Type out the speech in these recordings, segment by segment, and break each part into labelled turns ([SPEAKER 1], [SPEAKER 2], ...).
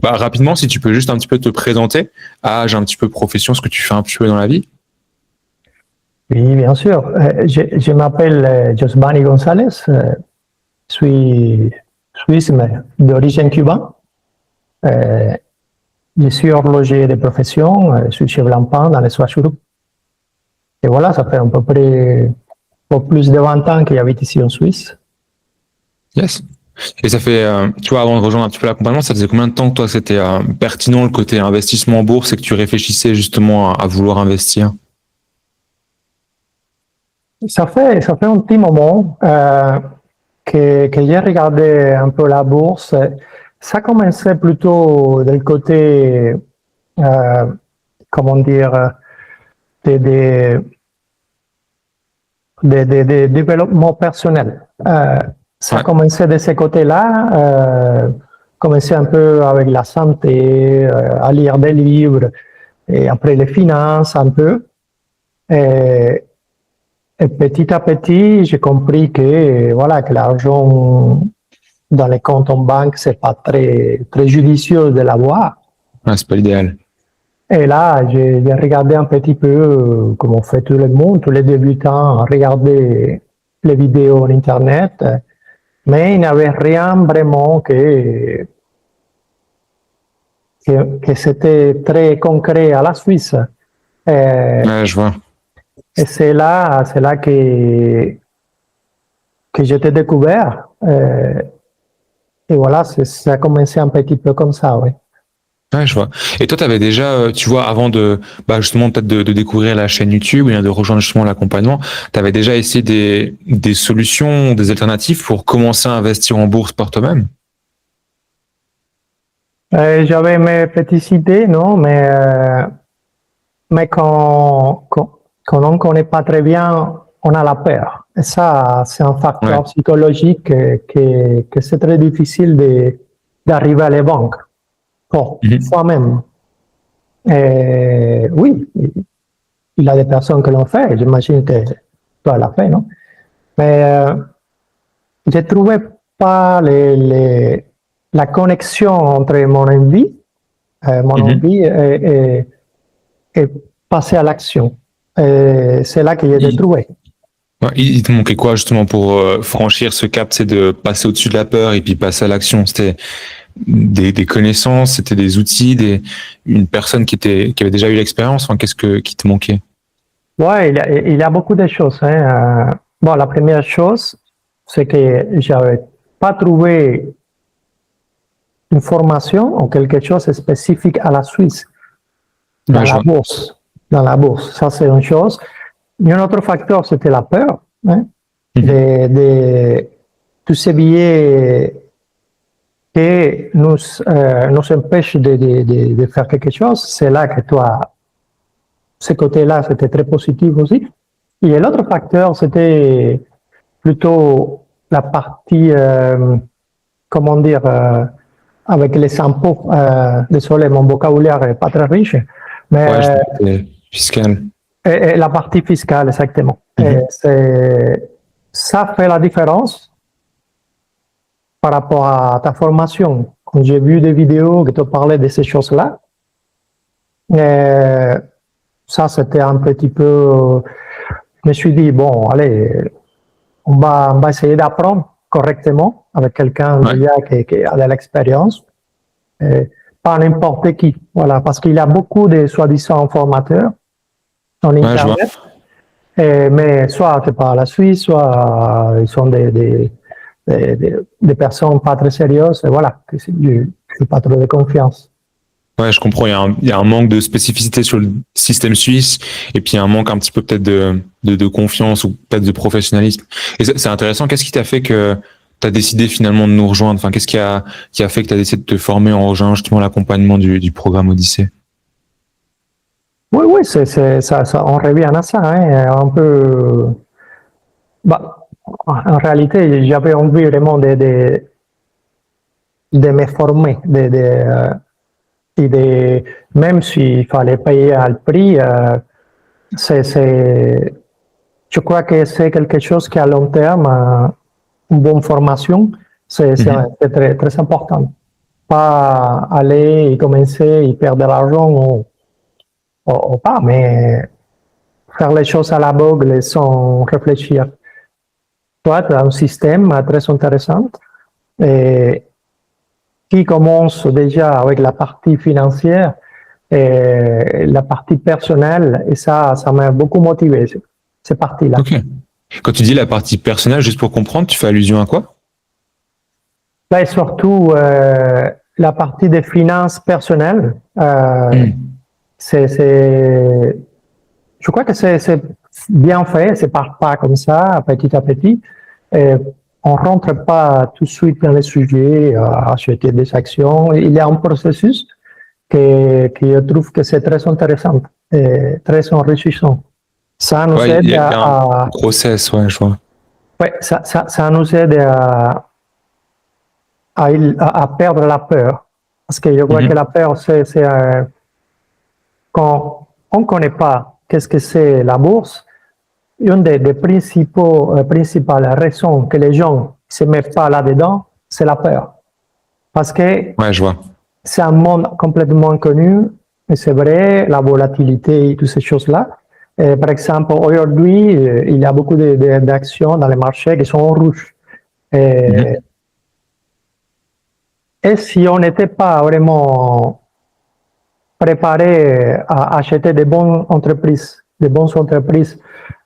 [SPEAKER 1] Bah, rapidement, si tu peux juste un petit peu te présenter, âge, un petit peu profession, ce que tu fais un petit peu dans la vie.
[SPEAKER 2] Oui, bien sûr. Je m'appelle Josbani González. Je suis suisse, mais d'origine cubaine. Je suis horloger de profession. Je suis chef lampin dans les Soachourou. Et voilà, ça fait à peu près pour plus de 20 ans que j'habite ici en Suisse.
[SPEAKER 1] Yes. Et ça fait, tu vois, avant de rejoindre un petit peu l'accompagnement, ça faisait combien de temps que toi c'était pertinent le côté investissement en bourse et que tu réfléchissais justement à vouloir investir?
[SPEAKER 2] Ça fait un petit moment que j'ai regardé un peu la bourse. Ça commençait plutôt du côté, comment dire, des développements personnels. Ça
[SPEAKER 1] Ouais.
[SPEAKER 2] commençait de ce côté-là, commençait un peu avec la santé, à lire des livres, et après les finances un peu. Et petit à petit, j'ai compris que voilà que l'argent dans les comptes en banque, c'est pas très judicieux de l'avoir.
[SPEAKER 1] Ouais, c'est pas l'idéal.
[SPEAKER 2] Et là, j'ai regardé un petit peu, comme on fait tout le monde, tous les débutants, regarder les vidéos en Internet, mais il n'y avait rien vraiment que c'était très concret à la Suisse.
[SPEAKER 1] Ouais, je vois.
[SPEAKER 2] Et c'est là que j'étais découvert. Et voilà, ça a commencé un petit peu comme ça, oui.
[SPEAKER 1] Ouais, je vois. Et toi, tu avais déjà, tu vois, avant de, bah, justement, peut-être de découvrir la chaîne YouTube, ou bien de rejoindre justement l'accompagnement, tu avais déjà essayé des solutions, des alternatives pour commencer à investir en bourse par toi-même?
[SPEAKER 2] J'avais mes petites idées, non, mais quand on ne connaît pas très bien, on a la peur. Et ça, c'est un facteur
[SPEAKER 1] Ouais.
[SPEAKER 2] psychologique que c'est très difficile d'arriver à les vaincre pour
[SPEAKER 1] Mhm.
[SPEAKER 2] soi-même. Et oui, il y a des personnes qui l'ont fait, j'imagine que toi l'as fait, non? Mais je ne trouvais pas la connexion entre mon envie,
[SPEAKER 1] Mhm.
[SPEAKER 2] et passer à l'action. Et c'est là que j'ai
[SPEAKER 1] Il,
[SPEAKER 2] trouvé.
[SPEAKER 1] ouais, il te manquait quoi justement pour franchir ce cap, c'est de passer au-dessus de la peur et puis passer à l'action? C'était des connaissances, c'était des outils, une personne qui avait déjà eu l'expérience. Enfin, qui te manquait?
[SPEAKER 2] Ouais, il y a beaucoup de choses, hein. Bon, la première chose, c'est que je n'avais pas trouvé une formation ou quelque chose de spécifique à la Suisse dans
[SPEAKER 1] Ouais, je
[SPEAKER 2] la
[SPEAKER 1] vois.
[SPEAKER 2] bourse. Dans la bourse, ça c'est une chose. Et un autre facteur, c'était la peur, hein,
[SPEAKER 1] Mhm.
[SPEAKER 2] de tous ces billets qui nous empêchent de faire quelque chose. C'est là que toi, ce côté-là, c'était très positif aussi. Et l'autre facteur, c'était plutôt la partie, comment dire, avec les impôts. Désolé, mon vocabulaire n'est pas très riche,
[SPEAKER 1] Ouais,
[SPEAKER 2] mais
[SPEAKER 1] c'était fiscal.
[SPEAKER 2] et la partie fiscale, exactement.
[SPEAKER 1] Mhm.
[SPEAKER 2] Ça fait la différence par rapport à ta formation. Quand j'ai vu des vidéos qui te parlaient de ces choses-là, ça, c'était un petit peu. Je me suis dit, bon, allez, on va essayer d'apprendre correctement avec quelqu'un
[SPEAKER 1] Ouais.
[SPEAKER 2] déjà qui a de l'expérience, pas n'importe qui. Voilà, parce qu'il y a beaucoup de soi-disant formateurs en
[SPEAKER 1] Ouais, je vois.
[SPEAKER 2] Internet, mais soit c'est pas la Suisse, soit ils sont des personnes pas très sérieuses, et voilà, que je n'ai pas trop de confiance.
[SPEAKER 1] Ouais, je comprends. Il y a un manque de spécificité sur le système suisse, et puis un manque un petit peu peut-être de confiance ou peut-être de professionnalisme. Et c'est intéressant. Qu'est-ce qui t'a fait que tu as décidé finalement de nous rejoindre? Enfin, qu'est-ce qui a fait que tu as décidé de te former en rejoignant justement l'accompagnement du programme Odyssée?
[SPEAKER 2] Oui, oui, ça, on revient à ça, hein, un peu. Bah, en réalité, j'avais envie vraiment de me former, et même s'il fallait payer un prix, je crois que c'est quelque chose qui à long terme, une bonne formation, c'est
[SPEAKER 1] Mhm.
[SPEAKER 2] très, très important. pas aller et commencer et perdre de l'argent ou pas, mais faire les choses à l'aveugle sans réfléchir. Toi, tu as un système très intéressant et qui commence déjà avec la partie financière et la partie personnelle, et ça m'a beaucoup motivé, ces parties-là.
[SPEAKER 1] Ok. Quand tu dis la partie personnelle, juste pour comprendre, tu fais allusion à quoi?
[SPEAKER 2] Là, et surtout, la partie des finances personnelles, je crois que c'est bien fait, c'est pas comme ça, petit à petit. Et on rentre pas tout de suite dans les sujets, acheter des actions. Il y a un processus que je trouve que c'est très intéressant et très enrichissant. Ça nous
[SPEAKER 1] Ouais,
[SPEAKER 2] aide
[SPEAKER 1] il y a un process, ouais, je vois.
[SPEAKER 2] ouais, ça nous aide à perdre la peur. Parce que je crois que la peur, c'est quand on ne connaît pas qu'est-ce que c'est la bourse, une des principales raisons que les gens ne se mettent pas là-dedans, c'est la peur. Parce que
[SPEAKER 1] Ouais, je vois.
[SPEAKER 2] c'est un monde complètement inconnu, et c'est vrai, la volatilité et toutes ces choses-là. Par exemple, aujourd'hui, il y a beaucoup d'actions dans les marchés qui sont en rouge. Et si on n'était pas vraiment préparé à acheter des bonnes entreprises,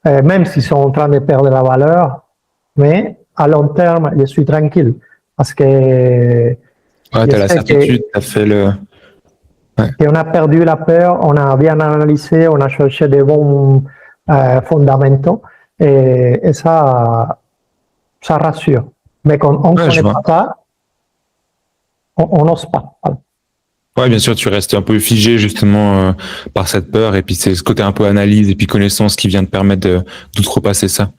[SPEAKER 2] même s'ils sont en train de perdre la valeur, mais à long terme, je suis tranquille parce que
[SPEAKER 1] Ouais,
[SPEAKER 2] je
[SPEAKER 1] t'as la
[SPEAKER 2] sais
[SPEAKER 1] certitude, t'as fait le. Ouais.
[SPEAKER 2] qu'on a perdu la peur, on a bien analysé, on a cherché des bons fondamentaux et ça rassure. Mais quand on ne
[SPEAKER 1] Ouais, je
[SPEAKER 2] connaît
[SPEAKER 1] vois.
[SPEAKER 2] pas ça, on n'ose pas. Voilà.
[SPEAKER 1] Ouais, bien sûr, tu restes un peu figé justement par cette peur et puis c'est ce côté un peu analyse et puis connaissance qui vient te permettre d'outrepasser ça.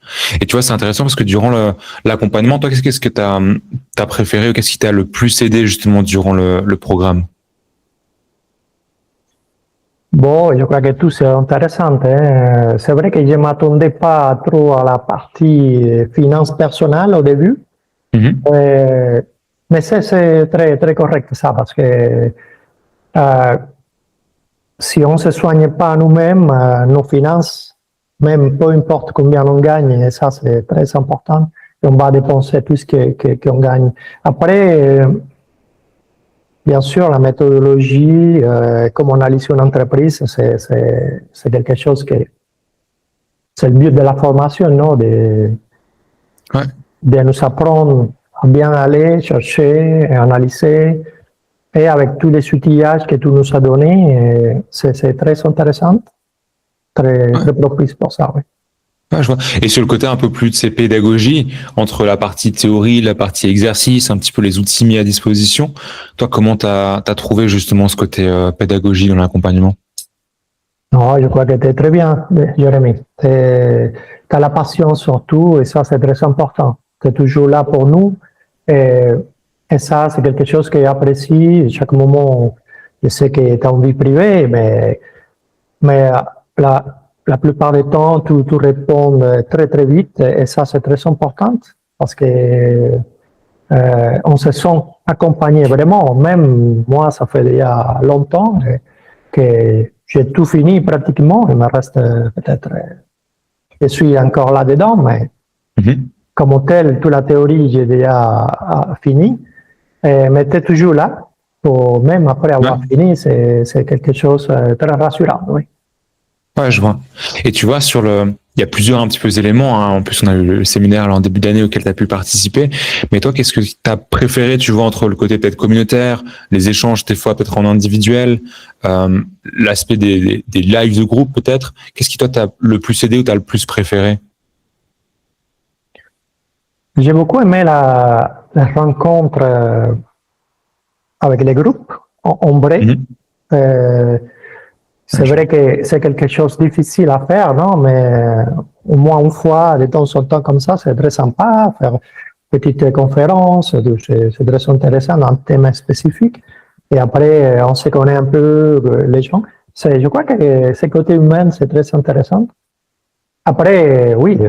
[SPEAKER 1] Et tu vois, c'est intéressant parce que durant l'accompagnement, toi, qu'est-ce que t'as préféré ou qu'est-ce qui t'a le plus aidé justement durant le programme?
[SPEAKER 2] Bon, je crois que tout c'est intéressant. Hein. C'est vrai que je ne m'attendais pas trop à la partie finance personnelle au début, mais c'est très, très correct ça, parce que si on ne se soigne pas nous-mêmes, nos finances, même peu importe combien on gagne, et ça c'est très important, et on va dépenser tout ce qu'on gagne. Après, bien sûr, la méthodologie, comme on analyse une entreprise, c'est quelque chose que c'est le but de la formation, non? De nous apprendre à bien aller chercher, analyser, et avec tous les outillages que tu nous as donnés, c'est très intéressant, très propice pour ça. Oui.
[SPEAKER 1] Ouais, je vois. Et sur le côté un peu plus de ces pédagogies, entre la partie théorie, la partie exercice, un petit peu les outils mis à disposition, toi, comment t'as trouvé justement ce côté pédagogie dans l'accompagnement?
[SPEAKER 2] Non, je crois que tu es très bien, Jérémy. Tu as la passion surtout, et ça, c'est très important. Tu es toujours là pour nous. Et ça, c'est quelque chose que j'apprécie. Chaque moment, je sais que tu as une vie privée, mais la plupart du temps, tu réponds très, très vite. Et ça, c'est très important parce que on se sent accompagné vraiment. Même moi, ça fait déjà longtemps que j'ai tout fini pratiquement. Il me reste peut-être, je suis encore là-dedans, mais comme tel, toute la théorie, j'ai déjà fini. Mais tu es toujours là. Même après avoir fini, c'est quelque chose de très rassurant. Oui.
[SPEAKER 1] Ouais, je vois. Et tu vois, il y a plusieurs un petit peu éléments. Hein. En plus, on a eu le séminaire là, en début d'année auquel tu as pu participer. Mais toi, qu'est-ce que tu as préféré, tu vois, entre le côté peut-être communautaire, les échanges des fois peut-être en individuel, l'aspect des lives de groupe peut-être. Qu'est-ce qui toi t'a le plus aidé ou t'as le plus préféré?
[SPEAKER 2] J'ai beaucoup aimé la rencontre avec les groupes en vrai. C'est vrai que c'est quelque chose de difficile à faire, non? Mais au moins une fois, de temps en temps comme ça, c'est très sympa. Faire une petite conférence, c'est très intéressant dans un thème spécifique. Et après, on se connaît un peu les gens. Je crois que ce côté humain, c'est très intéressant. Après, oui,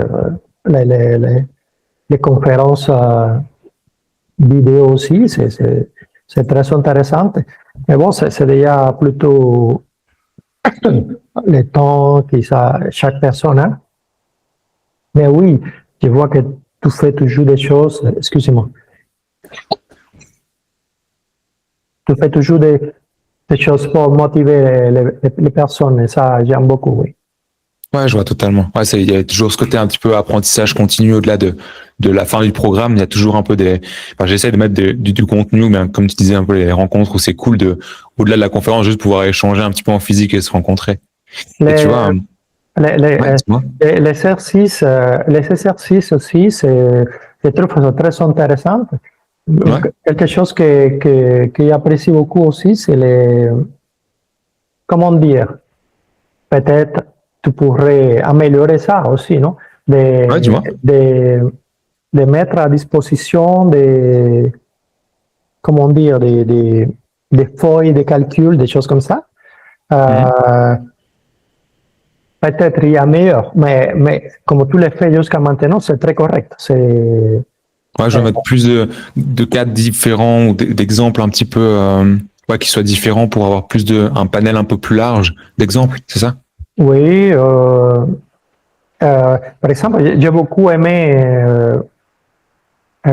[SPEAKER 2] les conférences vidéo aussi, c'est très intéressant. Mais bon, c'est déjà plutôt le temps que chaque personne a. Mais oui, je vois que tu fais toujours des choses, excusez-moi, tu fais toujours des choses pour motiver les personnes, et ça, j'aime beaucoup, oui.
[SPEAKER 1] Ouais, je vois totalement. Ouais, il y a toujours ce côté un petit peu apprentissage continu au-delà de la fin du programme. Il y a toujours un peu j'essaie de mettre du contenu, mais comme tu disais, un peu les rencontres où c'est cool au-delà de la conférence, juste pouvoir échanger un petit peu en physique et se rencontrer. Et tu vois,
[SPEAKER 2] l'exercice aussi, je trouve ça très intéressant.
[SPEAKER 1] Ouais.
[SPEAKER 2] Quelque chose que j'apprécie beaucoup aussi, c'est comment dire, peut-être tu pourrais améliorer ça aussi, non?
[SPEAKER 1] dis-moi.
[SPEAKER 2] De mettre à disposition comment dire, des feuilles de calcul, des choses comme ça. Peut-être il y a meilleur, mais comme tu l'as fait jusqu'à maintenant, c'est très correct.
[SPEAKER 1] Ouais, je vais mettre plus de cas différents ou d'exemples un petit peu qui soient différents pour avoir un panel un peu plus large d'exemples, c'est ça?
[SPEAKER 2] Oui. Par exemple, j'ai beaucoup aimé,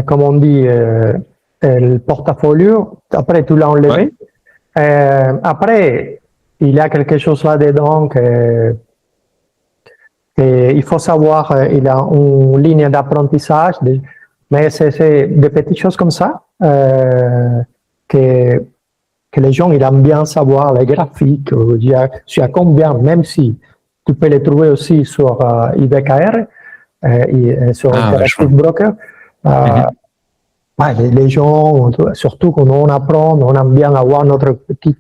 [SPEAKER 2] comme on dit, le portfolio. Après, tu l'as enlevé. Ouais. Après, il y a quelque chose là-dedans il faut savoir, il y a une ligne d'apprentissage, mais c'est des petites choses comme ça que les gens ils aiment bien savoir, les graphiques, sur combien, même si tu peux les trouver aussi sur IBKR, sur Interactive Broker. Les gens, surtout quand on apprend, on aime bien avoir notre petit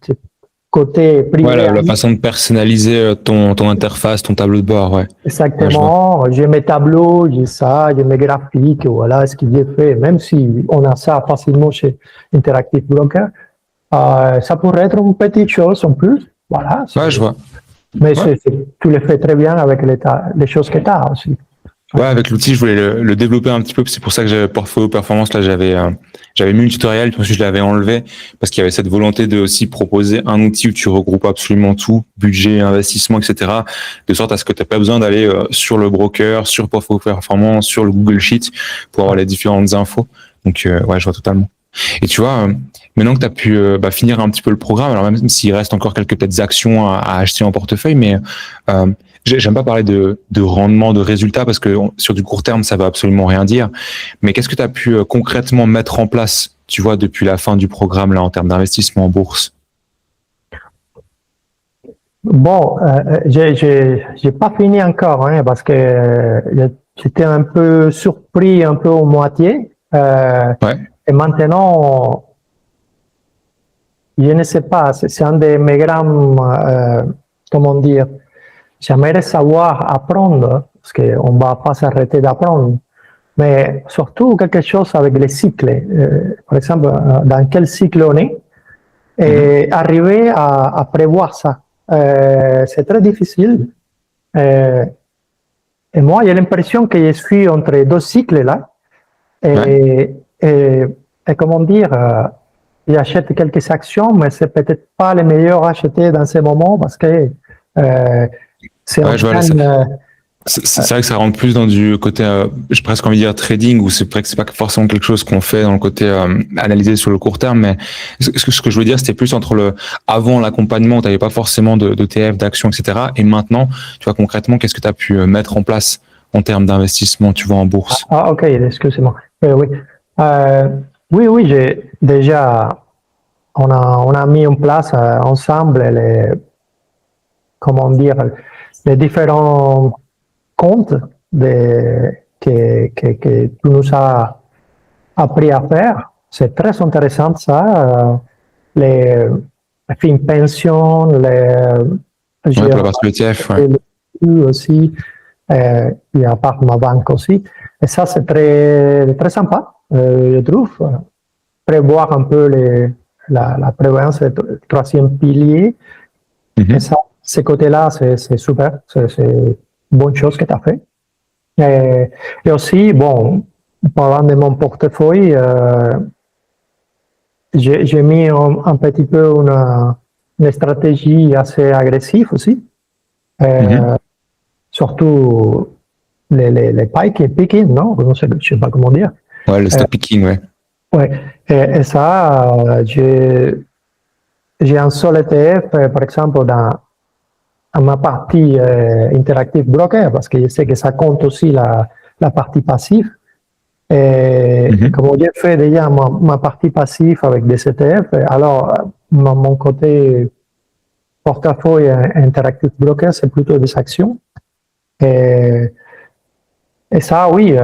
[SPEAKER 2] côté privé.
[SPEAKER 1] Ouais, la façon de personnaliser ton interface, ton tableau de bord, ouais.
[SPEAKER 2] Exactement. Ouais, j'ai mes tableaux, j'ai mes graphiques, voilà ce qu'il est fait. Même si on a ça facilement chez Interactive Broker, ça pourrait être une petite chose en plus. Voilà.
[SPEAKER 1] Ouais, je vois.
[SPEAKER 2] Mais tu le fais très bien avec les choses que tu as aussi.
[SPEAKER 1] Ouais, avec l'outil, je voulais le développer un petit peu. C'est pour ça que j'avais Portfolio Performance. Là, j'avais mis le tutoriel, puis ensuite je l'avais enlevé parce qu'il y avait cette volonté de aussi proposer un outil où tu regroupes absolument tout, budget, investissement, etc. De sorte à ce que tu n'aies pas besoin d'aller sur le broker, sur Portfolio Performance, sur le Google Sheet pour avoir les différentes infos. Donc, ouais, je vois totalement. Et tu vois, maintenant que tu as pu finir un petit peu le programme, alors même s'il reste encore quelques petites actions à acheter en portefeuille, mais j'aime pas parler de rendement, de résultats, parce que sur du court terme, ça va absolument rien dire. Mais qu'est-ce que tu as pu concrètement mettre en place, tu vois, depuis la fin du programme, là, en termes d'investissement en bourse?
[SPEAKER 2] Bon, j'ai pas fini encore, hein, parce que j'étais un peu surpris, un peu au moitié. Ouais. Et maintenant, je ne sais pas, c'est un de mes grands, comment dire, j'aimerais savoir apprendre, parce qu'on ne va pas s'arrêter d'apprendre, mais surtout quelque chose avec les cycles. Par exemple, dans quel cycle on est, et arriver à prévoir ça. C'est très difficile. Et moi, j'ai l'impression que je suis entre deux cycles là. Et comment dire, j'achète quelques actions, mais c'est peut-être pas les meilleurs à acheter dans ces moments parce que c'est
[SPEAKER 1] c'est vrai que ça rentre plus dans du côté, j'ai presque envie de dire trading, où c'est vrai que c'est pas forcément quelque chose qu'on fait dans le côté analysé sur le court terme, mais ce que je veux dire, c'était plus entre avant l'accompagnement, tu n'avais pas forcément d'ETF, d'actions, etc. Et maintenant, tu vois, concrètement, qu'est-ce que tu as pu mettre en place en termes d'investissement, tu vois, en bourse?
[SPEAKER 2] Ok, excusez-moi. Oui, j'ai déjà, on a mis en place ensemble comment dire, les différents comptes que tu nous as appris à faire. C'est très intéressant ça. Les fins pension,
[SPEAKER 1] pour la partie ETF,
[SPEAKER 2] aussi, il y a par ma banque aussi. Et ça, c'est très sympa, je trouve. Prévoir un peu la prévoyance, le troisième pilier. Et ça, ce côté-là, c'est super. C'est une bonne chose que tu as fait. Et aussi, bon, parlant de mon portefeuille, j'ai mis un petit peu une stratégie assez agressive aussi. Surtout les picking, non? Je ne sais pas comment dire.
[SPEAKER 1] Ouais, le stop picking, ouais.
[SPEAKER 2] Ouais. Et ça, j'ai un seul ETF, par exemple, dans ma partie interactive broker, parce que je sais que ça compte aussi la partie passive. Et comme j'ai fait déjà ma partie passive avec des ETF, alors mon côté portefeuille interactive broker, c'est plutôt des actions. Et ça, oui,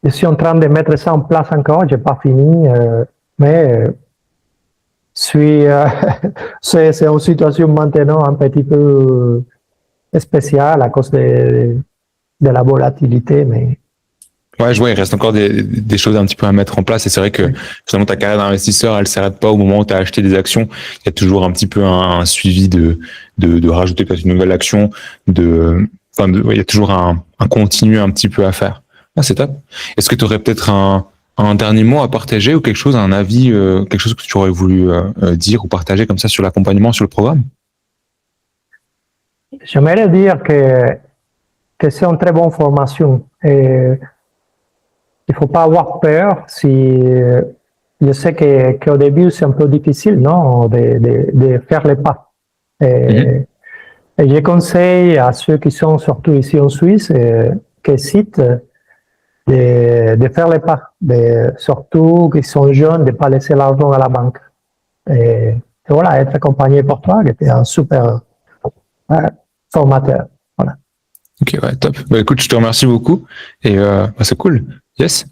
[SPEAKER 2] je suis en train de mettre ça en place encore, je n'ai pas fini, mais c'est une situation maintenant un petit peu spéciale à cause de la volatilité, mais...
[SPEAKER 1] Ouais, je vois, il reste encore des choses un petit peu à mettre en place. Et c'est vrai que finalement, ta carrière d'investisseur, elle ne s'arrête pas au moment où tu as acheté des actions. Il y a toujours un petit peu un suivi de rajouter peut-être une nouvelle action. Il y a toujours un continu un petit peu à faire. Ah, c'est top. Est-ce que tu aurais peut-être un dernier mot à partager ou quelque chose, un avis, quelque chose que tu aurais voulu dire ou partager comme ça sur l'accompagnement, sur le programme?
[SPEAKER 2] J'aimerais dire que c'est une très bonne formation. Et il ne faut pas avoir peur. Je sais qu'au début, c'est un peu difficile, non, de faire les pas. Et je conseille à ceux qui sont surtout ici en Suisse, qui hésitent, de faire les pas. Surtout qui sont jeunes, de ne pas laisser l'argent à la banque. Et voilà, être accompagné pour toi, qui était un super formateur. Voilà.
[SPEAKER 1] Ok, ouais, top. Bah, écoute, je te remercie beaucoup et c'est cool. Yes.